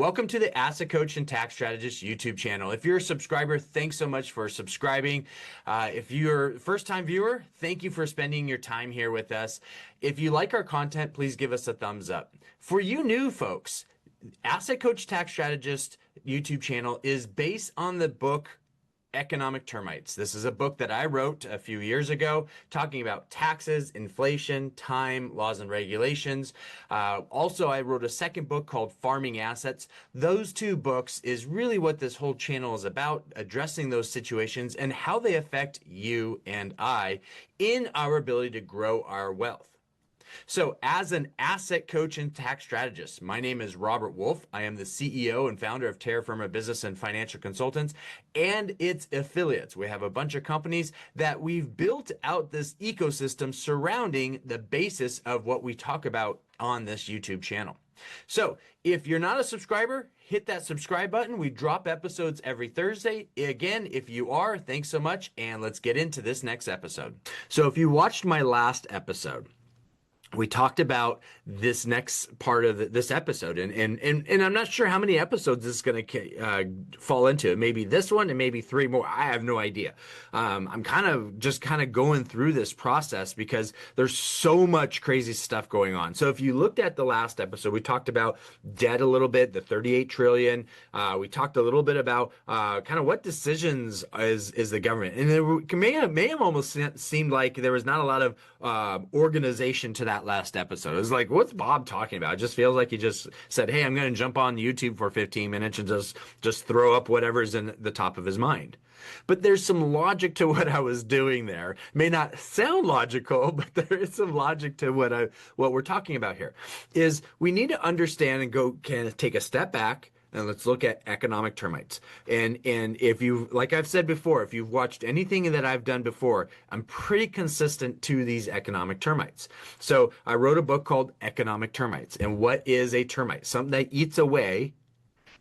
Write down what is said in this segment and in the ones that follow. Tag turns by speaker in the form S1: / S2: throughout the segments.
S1: Welcome to the Asset Coach and Tax Strategist YouTube channel. If you're a subscriber, thanks so much for subscribing. If you're a first-time viewer, thank you for spending your time here with us. If you like our content, please give us a thumbs up. For you new folks, Asset Coach Tax Strategist YouTube channel is based on the book Economic Termites. This is a book that I wrote a few years ago talking about taxes, inflation, time, laws and regulations. Also, I wrote a second book called Farming Assets. Those two books is really what this whole channel is about, addressing those situations and how they affect you and I in our ability to grow our wealth. So as an asset coach and tax strategist, my name is Robert Wolf. I am the CEO and founder of Terra Firma Business and Financial Consultants and its affiliates. We have a bunch of companies that we've built out this ecosystem surrounding the basis of what we talk about on this YouTube channel. So if you're not a subscriber, hit that subscribe button. We drop episodes every Thursday. Again, if you are, thanks so much. And let's get into this next episode. So if you watched my last episode, we talked about this next part of this episode, and I'm not sure how many episodes this is going to fall into. Maybe this one and maybe three more. I have no idea. I'm kind of going through this process because there's so much crazy stuff going on. So if you looked at the last episode, we talked about debt a little bit, the 38 trillion. We talked a little bit about kind of what decisions is the government, and it may have almost seemed like there was not a lot of organization to that last episode. It was like, what's Bob talking about? It just feels like he just said, hey, I'm going to jump on YouTube for 15 minutes and just throw up whatever's in the top of his mind. But there's some logic to what I was doing there. May not sound logical, but there is some logic to what we're talking about here. Is we need to understand and kind of take a step back. And let's look at economic termites. And if you, like I've said before, if you've watched anything that I've done before, I'm pretty consistent to these economic termites. So I wrote a book called Economic Termites. And what is a termite? Something that eats away,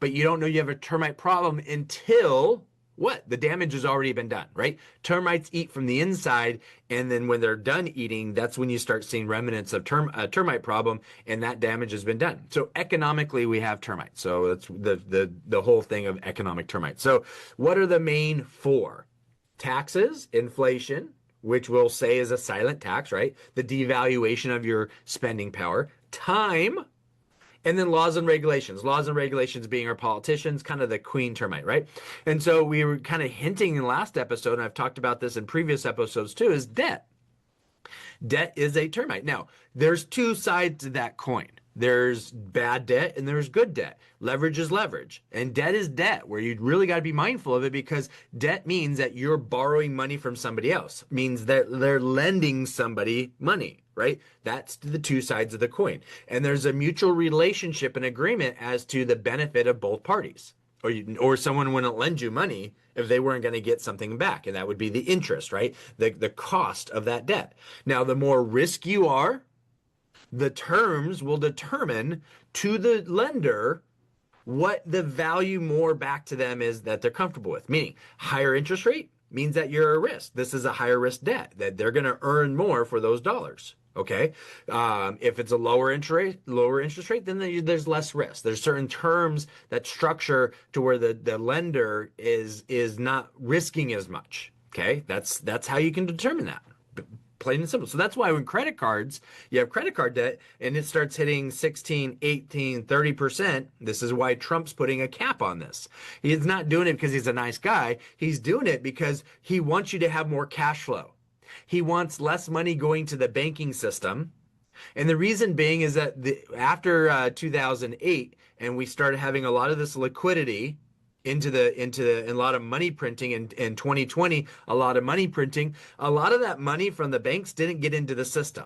S1: but you don't know you have a termite problem until what? The damage has already been done, right? Termites eat from the inside, and then when they're done eating, that's when you start seeing remnants of a termite problem, and that damage has been done. So economically, we have termites. So that's the whole thing of economic termites. So what are the main four? Taxes, inflation, which we'll say is a silent tax, right? The devaluation of your spending power. Time, and then laws and regulations. Laws and regulations being our politicians, kind of the queen termite, right? And so we were kind of hinting in the last episode, and I've talked about this in previous episodes too, is debt. Debt is a termite. Now, there's two sides to that coin. There's bad debt and there's good debt. Leverage is leverage, and debt is debt, where you really got to be mindful of it, because debt means that you're borrowing money from somebody else. It means that they're lending somebody money, right? That's the two sides of the coin. And there's a mutual relationship and agreement as to the benefit of both parties. Or someone wouldn't lend you money if they weren't going to get something back, and that would be the interest, right? The cost of that debt. Now, the more risk you are, the terms will determine to the lender what the value more back to them is that they're comfortable with. Meaning, higher interest rate means that you're at risk. This is a higher risk debt, that they're going to earn more for those dollars. Okay. If it's a lower interest rate, then there's less risk. There's certain terms that structure to where the lender is not risking as much. Okay. That's how you can determine that. Plain and simple. So that's why when credit cards, you have credit card debt and it starts hitting 16, 18, 30%. This is why Trump's putting a cap on this. He's not doing it because he's a nice guy. He's doing it because he wants you to have more cash flow. He wants less money going to the banking system. And the reason being is that after 2008, and we started having a lot of this liquidity into a lot of money printing in 2020, a lot of money printing, a lot of that money from the banks didn't get into the system.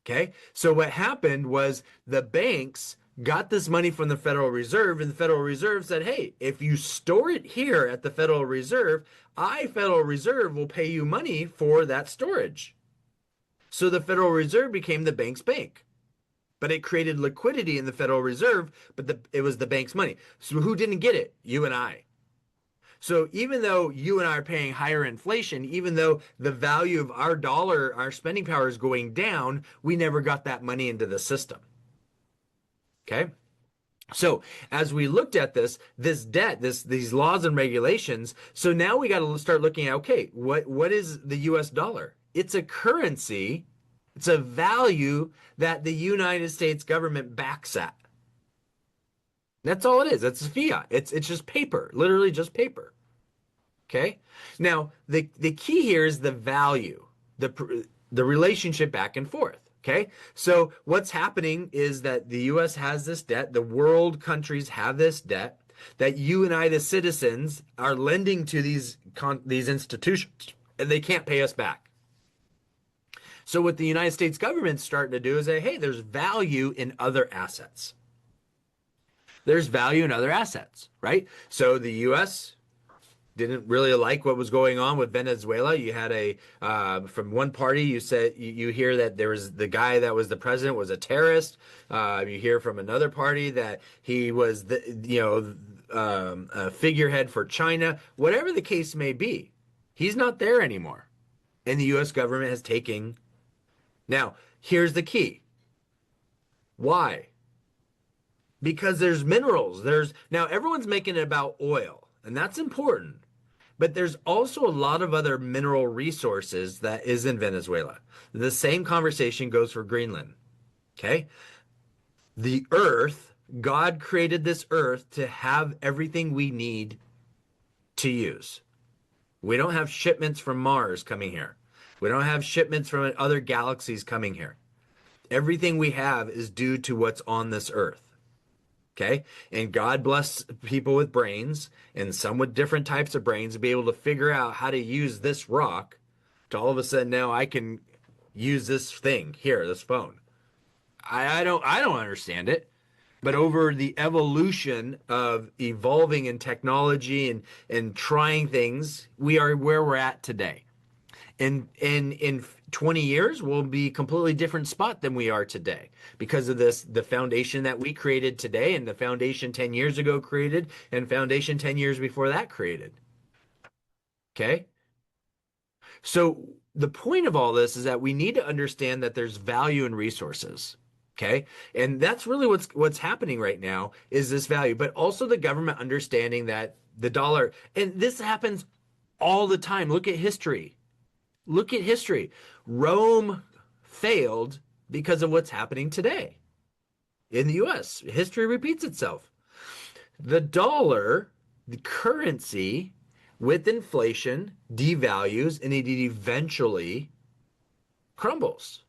S1: Okay. So what happened was the banks got this money from the Federal Reserve, and the Federal Reserve said, hey, if you store it here at the Federal Reserve, Federal Reserve will pay you money for that storage. So the Federal Reserve became the bank's bank. But it created liquidity in the Federal Reserve, but it was the bank's money. So who didn't get it? You and I. So even though you and I are paying higher inflation, even though the value of our dollar, our spending power is going down, we never got that money into the system. Okay? So as we looked at this debt, these laws and regulations, so now we got to start looking at, okay, what is the US dollar? It's a currency, it's a value that the United States government backs at. That's all it is. That's fiat. It's just paper, literally just paper. Okay. Now the key here is the value, the relationship back and forth. Okay. So what's happening is that the U.S. has this debt. The world countries have this debt that you and I, the citizens, are lending to these institutions, and they can't pay us back. So what the United States government's starting to do is say, hey, there's value in other assets. There's value in other assets, right? So the U.S. didn't really like what was going on with Venezuela. You had from one party, you hear that there was the guy that was the president was a terrorist. You hear from another party that he was a figurehead for China. Whatever the case may be, he's not there anymore, and the U.S. government has taken. Now, here's the key. Why? Because there's minerals. Now everyone's making it about oil, and that's important. But there's also a lot of other mineral resources that is in Venezuela. The same conversation goes for Greenland. Okay? The earth, God created this earth to have everything we need to use. We don't have shipments from Mars coming here. We don't have shipments from other galaxies coming here. Everything we have is due to what's on this earth. Okay. And God bless people with brains and some with different types of brains to be able to figure out how to use this rock to all of a sudden now I can use this thing here, this phone. I don't understand it. But over the evolution of evolving in technology and trying things, we are where we're at today. And in 20 years, we'll be a completely different spot than we are today because of the foundation that we created today and the foundation 10 years ago created and foundation 10 years before that created. Okay. So the point of all this is that we need to understand that there's value in resources. Okay. And that's really what's happening right now is this value, but also the government understanding that the dollar, and this happens all the time. Look at history. Look at history. Rome failed because of what's happening today in the US. History repeats itself. The dollar, the currency, with inflation, devalues, and it eventually crumbles.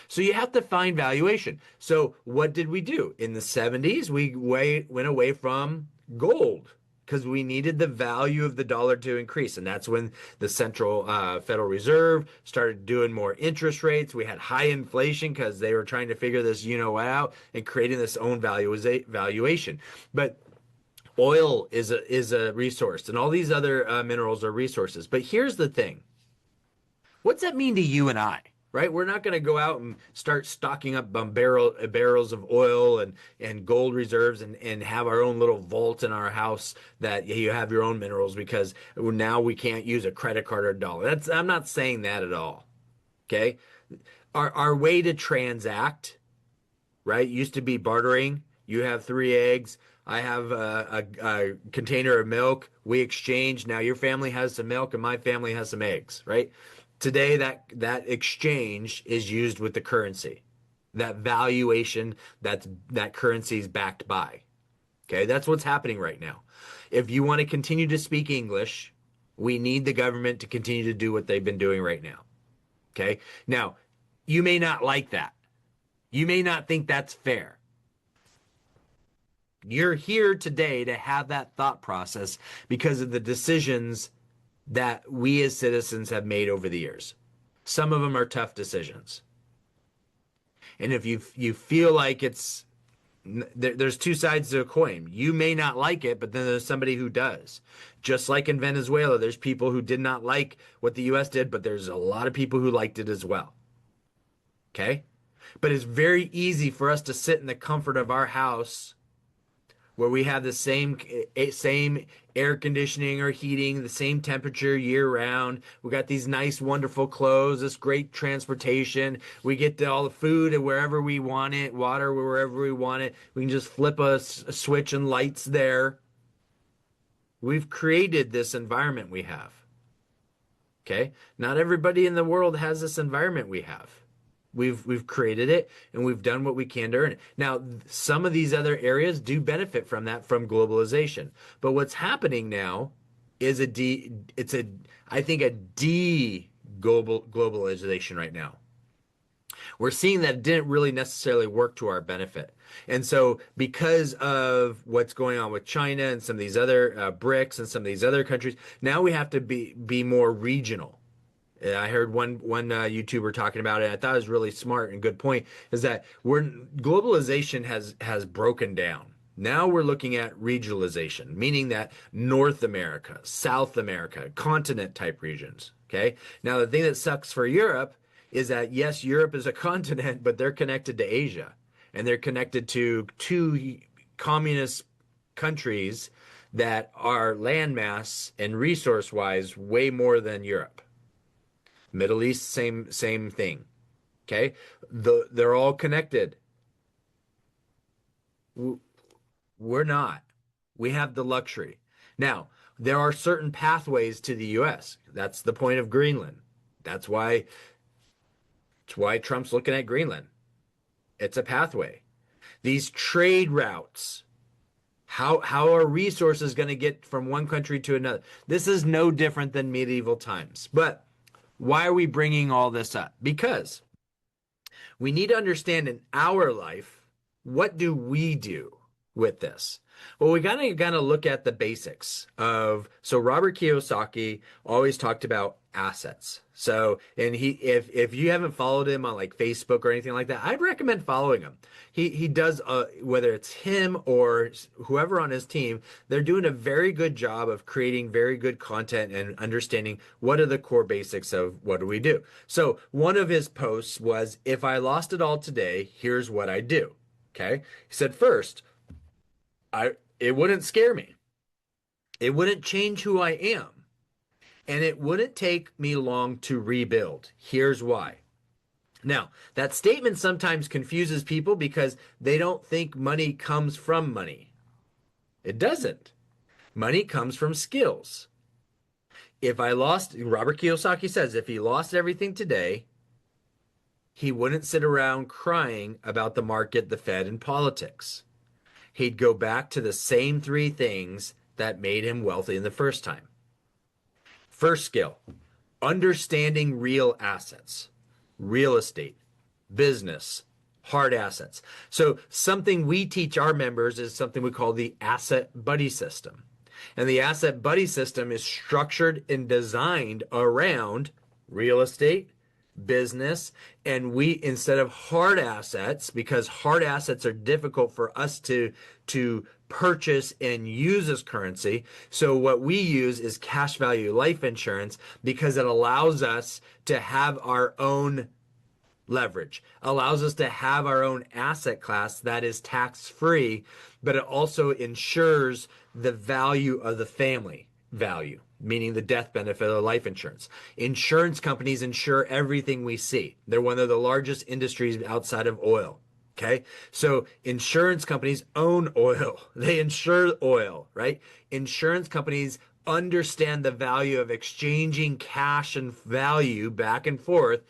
S1: So you have to find valuation. So what did we do? In the 70s, we went away from gold because we needed the value of the dollar to increase. And that's when the Central Federal Reserve started doing more interest rates. We had high inflation because they were trying to figure this out and creating this own valuation. But oil is a resource, and all these other minerals are resources. But here's the thing. What's that mean to you and I? Right? We're not going to go out and start stocking up barrels of oil and gold reserves and have our own little vault in our house that you have your own minerals because now we can't use a credit card or a dollar. I'm not saying that at all. Okay? Our way to transact, right, used to be bartering. You have 3 eggs. I have a container of milk. We exchange. Now your family has some milk and my family has some eggs, right? Today, that exchange is used with the currency, that valuation that currency is backed by. Okay, that's what's happening right now. If you want to continue to speak English, we need the government to continue to do what they've been doing right now. Okay, now you may not like that. You may not think that's fair. You're here today to have that thought process because of the decisions that we as citizens have made over the years. Some of them are tough decisions. And if you feel like there's 2 sides to a coin. You may not like it, but then there's somebody who does. Just like in Venezuela, there's people who did not like what the US did, but there's a lot of people who liked it as well. Okay? But it's very easy for us to sit in the comfort of our house where we have the same air conditioning or heating, the same temperature year round. We got these nice, wonderful clothes, this great transportation. We get all the food wherever we want it, water wherever we want it. We can just flip a switch and lights there. We've created this environment we have. Okay? Not everybody in the world has this environment we have. We've created it and we've done what we can to earn it. Now, some of these other areas do benefit from that from globalization. But what's happening now is I think a globalization right now. We're seeing that it didn't really necessarily work to our benefit. And so because of what's going on with China and some of these other BRICS and some of these other countries, now we have to be more regional. I heard one YouTuber talking about it. I thought it was really smart and good point is that globalization has broken down. Now we're looking at regionalization, meaning that North America, South America, continent type regions. Okay. Now the thing that sucks for Europe is that yes, Europe is a continent, but they're connected to Asia and they're connected to two communist countries that are landmass and resource wise way more than Europe. Middle East, same thing. Okay, they're all connected. We're not. We have the luxury. Now, there are certain pathways to the U.S. That's the point of Greenland. That's why Trump's looking at Greenland. It's a pathway. These trade routes. How are resources going to get from one country to another? This is no different than medieval times. But why are we bringing all this up? Because we need to understand in our life, what do we do with this? Well, we gotta look at the basics of, so Robert Kiyosaki always talked about assets. So, and if you haven't followed him on like Facebook or anything like that, I'd recommend following him. He does, whether it's him or whoever on his team, they're doing a very good job of creating very good content and understanding what are the core basics of what do we do. So one of his posts was, if I lost it all today, here's what I do. Okay. He said, first, it wouldn't scare me. It wouldn't change who I am. And it wouldn't take me long to rebuild. Here's why. Now, that statement sometimes confuses people because they don't think money comes from money. It doesn't. Money comes from skills. Robert Kiyosaki says, if he lost everything today, he wouldn't sit around crying about the market, the Fed, and politics. He'd go back to the same three things that made him wealthy in the first time. First skill, understanding real assets, real estate, business, hard assets. So something we teach our members is something we call the asset buddy system. And the asset buddy system is structured and designed around real estate, business, and we, instead of hard assets, because hard assets are difficult for us to purchase and use as currency. So what we use is cash value life insurance because it allows us to have our own leverage, allows us to have our own asset class that is tax free, but it also ensures the value of the family value, meaning the death benefit of life insurance. Insurance companies insure everything we see. They're one of the largest industries outside of oil. Okay. So insurance companies own oil. They insure oil, right? Insurance companies understand the value of exchanging cash and value back and forth.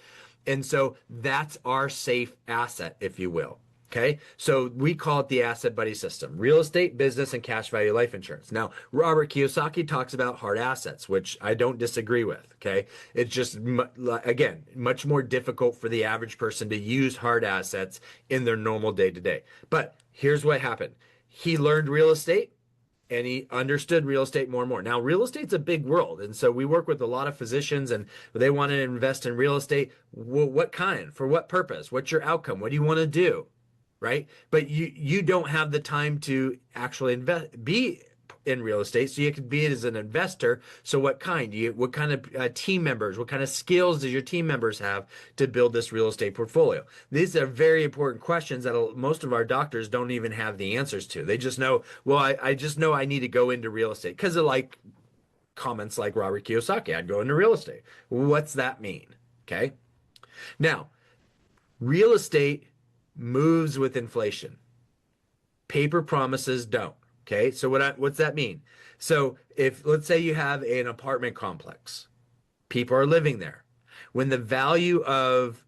S1: And so that's our safe asset, if you will. Okay. So we call it the asset buddy system, real estate, business, and cash value life insurance. Now, Robert Kiyosaki talks about hard assets, which I don't disagree with. Okay. It's just, again, much more difficult for the average person to use hard assets in their normal day to day. But here's what happened. He learned real estate and he understood real estate more and more. Now, real estate's a big world. And so we work with a lot of physicians and they want to invest in real estate. Well, what kind? For what purpose? What's your outcome? What do you want to do? Right? But you don't have the time to actually invest, be in real estate, so you could be it as an investor. So what kind? What kind of team members, what kind of skills does your team members have to build this real estate portfolio? These are very important questions that most of our doctors don't even have the answers to. They just know, well, I just know I need to go into real estate because of like comments like Robert Kiyosaki, I'd go into real estate. What's that mean? Okay. Now, real estate moves with inflation. Paper promises don't. Okay, so what's that mean? So if let's say you have an apartment complex, people are living there. When the value of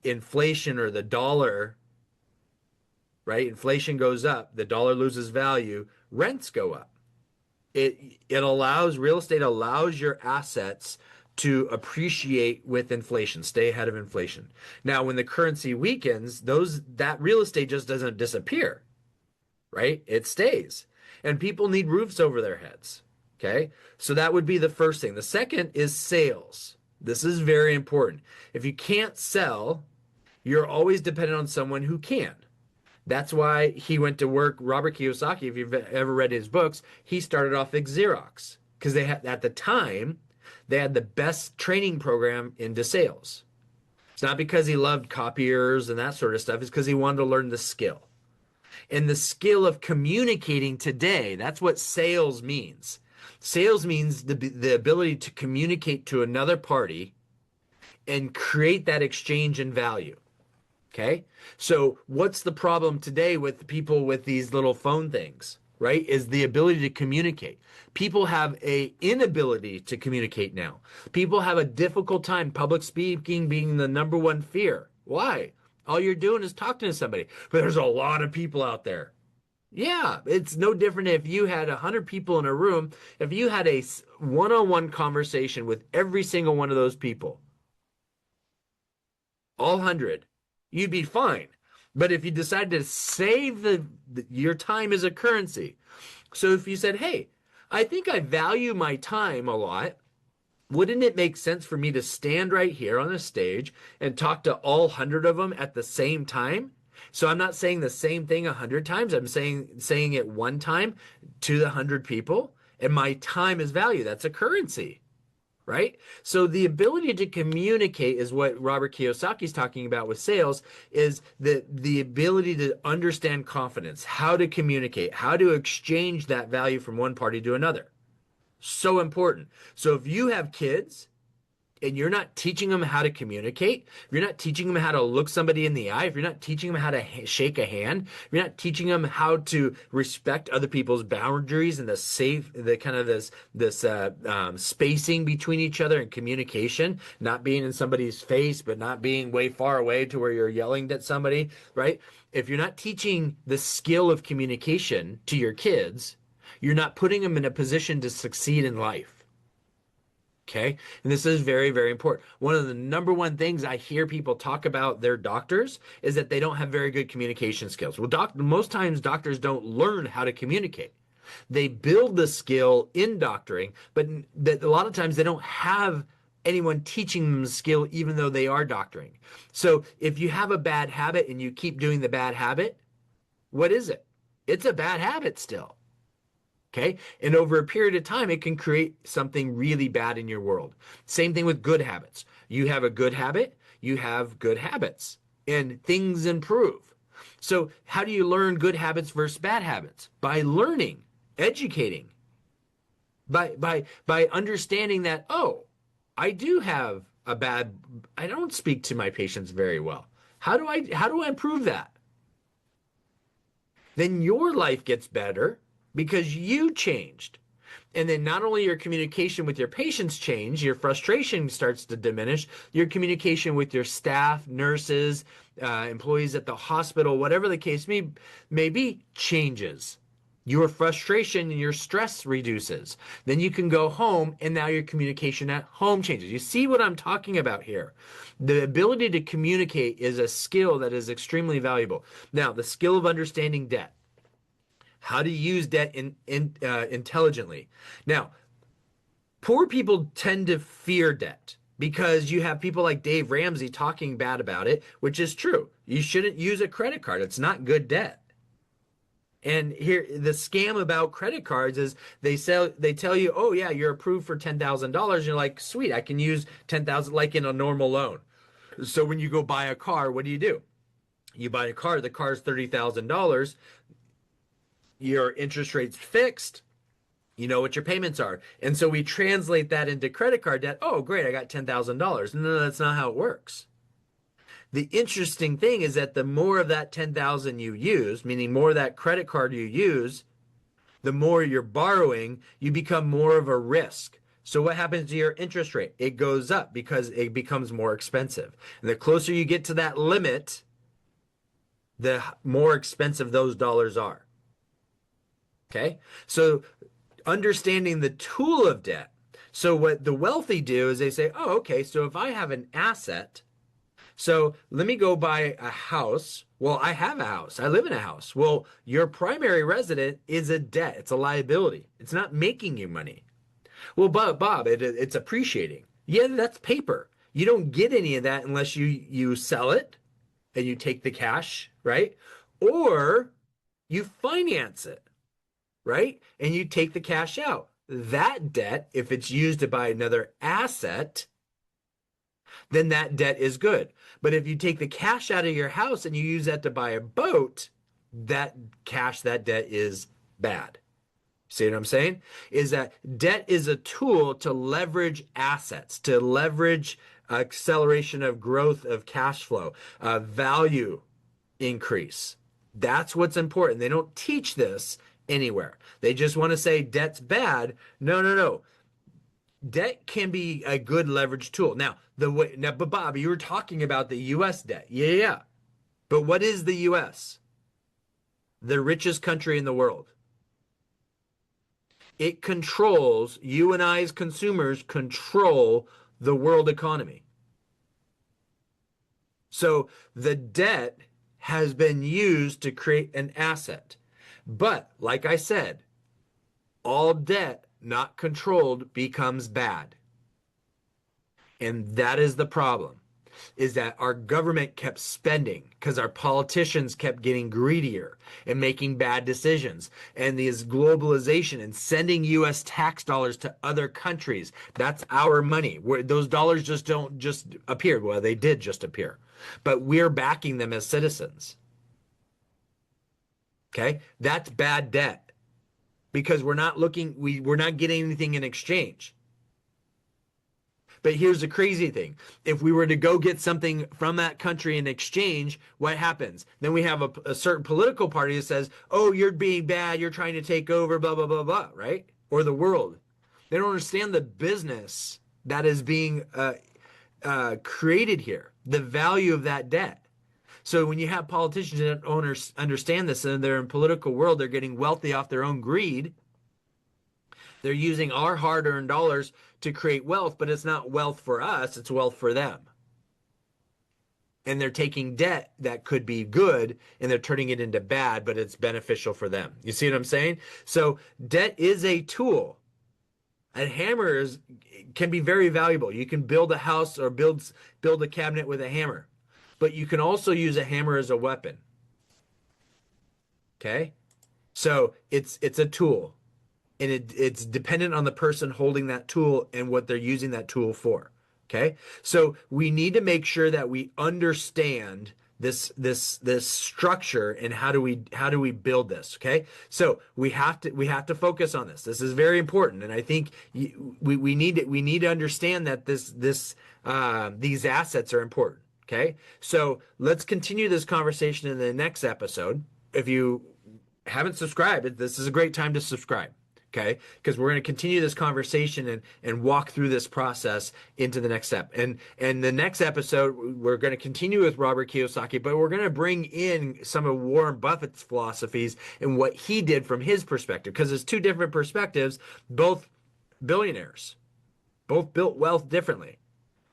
S1: inflation or the dollar, right? Inflation goes up, the dollar loses value, rents go up. It allows real estate allows your assets to appreciate with inflation, stay ahead of inflation. Now, when the currency weakens, that real estate just doesn't disappear, right? It stays. And people need roofs over their heads. Okay? So that would be the first thing. The second is sales. This is very important. If you can't sell, you're always dependent on someone who can. That's why he went to work. Robert Kiyosaki, if you've ever read his books, he started off at Xerox because they had at the time they had the best training program into sales. It's not because he loved copiers and that sort of stuff. It's because he wanted to learn the skill. And the skill of communicating today, that's what sales means. Sales means the ability to communicate to another party and create that exchange in value. Okay? So what's the problem today with people with these little phone things, right? Is the ability to communicate. People have a inability to communicate now. People have a difficult time, public speaking being the number one fear. Why? All you're doing is talking to somebody. But there's a lot of people out there. Yeah, it's no different if you had 100 people in a room. If you had a one-on-one conversation with every single one of those people, all 100, you'd be fine. But if you decide to save your time as a currency, so if you said, hey, I think I value my time a lot, wouldn't it make sense for me to stand right here on a stage and talk to all 100 of them at the same time? So I'm not saying the same thing 100 times. I'm saying it one time to the 100 people, and my time is value. That's a currency, right? So the ability to communicate is what Robert Kiyosaki is talking about with sales, is the ability to understand confidence, how to communicate, how to exchange that value from one party to another. So important. So if you have kids and you're not teaching them how to communicate, if you're not teaching them how to look somebody in the eye, if you're not teaching them how to shake a hand, if you're not teaching them how to respect other people's boundaries and the kind of this spacing between each other and communication, not being in somebody's face, but not being way far away to where you're yelling at somebody, right? If you're not teaching the skill of communication to your kids, you're not putting them in a position to succeed in life. Okay. And this is very, very important. One of the number one things I hear people talk about their doctors is that they don't have very good communication skills. Well, most times doctors don't learn how to communicate. They build the skill in doctoring, but a lot of times they don't have anyone teaching them the skill, even though they are doctoring. So if you have a bad habit and you keep doing the bad habit, what is it? It's a bad habit still. Okay. And over a period of time, it can create something really bad in your world. Same thing with good habits. You have a good habit, you have good habits, and things improve. So how do you learn good habits versus bad habits? By learning, educating, by understanding that, oh, I do have I don't speak to my patients very well. How do I improve that? Then your life gets better, because you changed. And then not only your communication with your patients change, your frustration starts to diminish, your communication with your staff, nurses, employees at the hospital, whatever the case may be, changes. Your frustration and your stress reduces. Then you can go home, and now your communication at home changes. You see what I'm talking about here? The ability to communicate is a skill that is extremely valuable. Now, the skill of understanding debt. How to use debt intelligently. Now, poor people tend to fear debt because you have people like Dave Ramsey talking bad about it, which is true. You shouldn't use a credit card. It's not good debt. And here, the scam about credit cards is they tell you, oh yeah, you're approved for $10,000. You're like, sweet, I can use 10,000 like in a normal loan. So when you go buy a car, what do? You buy a car, the car's $30,000. Your interest rate's fixed. You know what your payments are. And so we translate that into credit card debt. Oh, great, I got $10,000. No, that's not how it works. The interesting thing is that the more of that 10,000 you use, meaning more of that credit card you use, the more you're borrowing, you become more of a risk. So what happens to your interest rate? It goes up because it becomes more expensive. And the closer you get to that limit, the more expensive those dollars are. Okay? So understanding the tool of debt. So what the wealthy do is they say, oh, okay, so if I have an asset, so let me go buy a house. Well, I have a house. I live in a house. Well, your primary resident is a debt. It's a liability. It's not making you money. Well, but Bob, it's appreciating. Yeah, that's paper. You don't get any of that unless you sell it and you take the cash, right? Or you finance it, right? And you take the cash out. That debt, if it's used to buy another asset, then that debt is good. But if you take the cash out of your house and you use that to buy a boat, that cash, that debt is bad. See what I'm saying? Is that debt is a tool to leverage assets, to leverage acceleration of growth of cash flow, value increase. That's what's important. They don't teach this anywhere. They just want to say debt's bad. No, no, no. Debt can be a good leverage tool. Now, but Bob, you were talking about the U.S. debt. Yeah, yeah. But what is the U.S.? The richest country in the world. It controls, you and I as consumers control the world economy. So the debt has been used to create an asset. But like I said, all debt not controlled becomes bad. And that is the problem, is that our government kept spending because our politicians kept getting greedier and making bad decisions. And this globalization and sending U.S. tax dollars to other countries, that's our money. Those dollars just don't just appear. Well, they did just appear. But we're backing them as citizens. Okay? That's bad debt because we're not getting anything in exchange. But here's the crazy thing. If we were to go get something from that country in exchange, what happens? Then we have a certain political party that says, oh, you're being bad, you're trying to take over, blah, blah, blah, blah, right? Or the world. They don't understand the business that is being created here, the value of that debt. So when you have politicians that don't understand this and they're in political world, they're getting wealthy off their own greed. They're using our hard-earned dollars to create wealth, but it's not wealth for us, it's wealth for them. And they're taking debt that could be good and they're turning it into bad, but it's beneficial for them. You see what I'm saying? So debt is a tool. A hammer can be very valuable. You can build a house or build a cabinet with a hammer, but you can also use a hammer as a weapon. Okay? So it's a tool. And it's dependent on the person holding that tool and what they're using that tool for. Okay, so we need to make sure that we understand this structure and how do we build this. Okay, so we have to focus on this. This is very important, and I think we need to understand that these assets are important. Okay, so let's continue this conversation in the next episode. If you haven't subscribed, this is a great time to subscribe. Okay, because we're going to continue this conversation and walk through this process into the next step. And the next episode, we're going to continue with Robert Kiyosaki, but we're going to bring in some of Warren Buffett's philosophies and what he did from his perspective, because it's two different perspectives, both billionaires, both built wealth differently.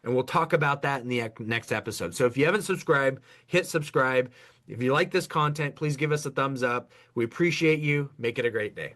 S1: And we'll talk about that in the next episode. So if you haven't subscribed, hit subscribe. If you like this content, please give us a thumbs up. We appreciate you. Make it a great day.